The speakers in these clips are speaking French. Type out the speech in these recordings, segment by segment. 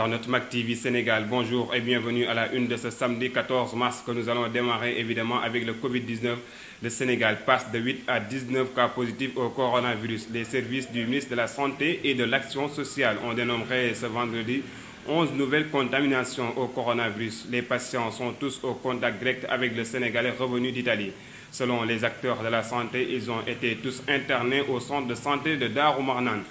internautes Mac TV Sénégal, bonjour et bienvenue à la une de ce samedi 14 mars que nous allons démarrer évidemment avec le Covid-19. Le Sénégal passe de 8 à 19 cas positifs au coronavirus. Les services du ministre de la Santé et de l'Action sociale ont dénombré ce vendredi 11 nouvelles contaminations au coronavirus. Les patients sont tous au contact direct avec le Sénégalais revenu d'Italie. Selon les acteurs de la santé, ils ont été tous internés au centre de santé de Darou Marnane.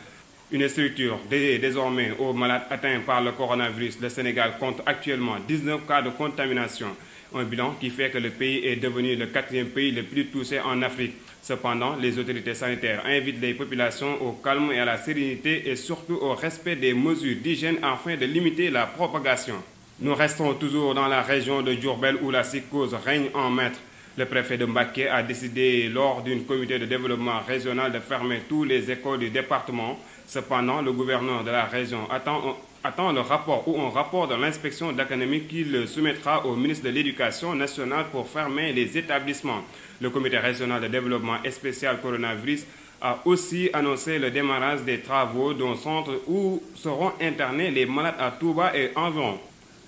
Une structure dédiée désormais aux malades atteints par le coronavirus. Le Sénégal compte actuellement 19 cas de contamination. Un bilan qui fait que le pays est devenu le 4e pays le plus touché en Afrique. Cependant, les autorités sanitaires invitent les populations au calme et à la sérénité et surtout au respect des mesures d'hygiène afin de limiter la propagation. Nous restons toujours dans la région de Diourbel où la psychose règne en maître. Le préfet de Mbacké a décidé lors d'un comité de développement régional de fermer toutes les écoles du département. Cependant, le gouverneur de la région attend le rapport ou un rapport de l'inspection d'académie qu'il soumettra au ministre de l'Éducation nationale pour fermer les établissements. Le comité régional de développement spécial coronavirus a aussi annoncé le démarrage des travaux d'un centre où seront internés les malades à Touba et environ.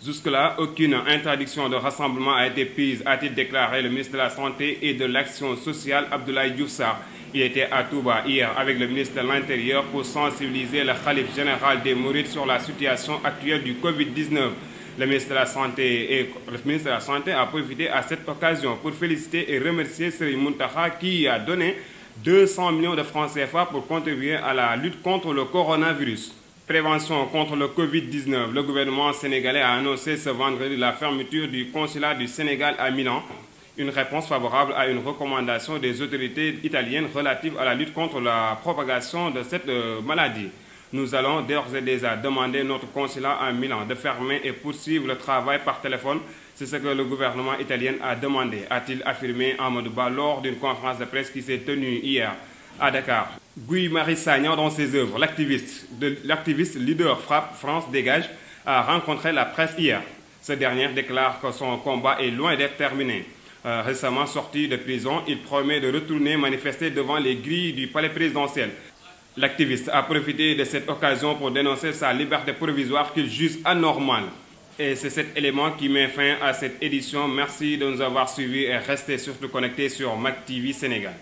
Jusque-là, aucune interdiction de rassemblement a été prise, a-t-il déclaré le ministre de la Santé et de l'Action sociale, Abdoulaye Diouf Sarr. Il était à Touba hier avec le ministre de l'Intérieur pour sensibiliser le khalife général des Mourides sur la situation actuelle du Covid-19. Le ministre de la Santé a profité à cette occasion pour féliciter et remercier Serigne Mountakha qui a donné 200 millions de francs CFA pour contribuer à la lutte contre le coronavirus. Prévention contre le Covid-19. Le gouvernement sénégalais a annoncé ce vendredi la fermeture du consulat du Sénégal à Milan. Une réponse favorable à une recommandation des autorités italiennes relative à la lutte contre la propagation de cette maladie. Nous allons d'ores et déjà demander notre consulat à Milan de fermer et poursuivre le travail par téléphone. C'est ce que le gouvernement italien a demandé, a-t-il affirmé Amadou Ba lors d'une conférence de presse qui s'est tenue hier à Dakar. Guy Marius Sagna, dans ses œuvres, l'activiste leader Frappe France Dégage, a rencontré la presse hier. Ce dernier déclare que son combat est loin d'être terminé. Récemment sorti de prison, il promet de retourner manifester devant les grilles du palais présidentiel. L'activiste a profité de cette occasion pour dénoncer sa liberté provisoire qu'il juge anormale. Et c'est cet élément qui met fin à cette édition. Merci de nous avoir suivis et restez surtout connectés sur Mac TV Sénégal.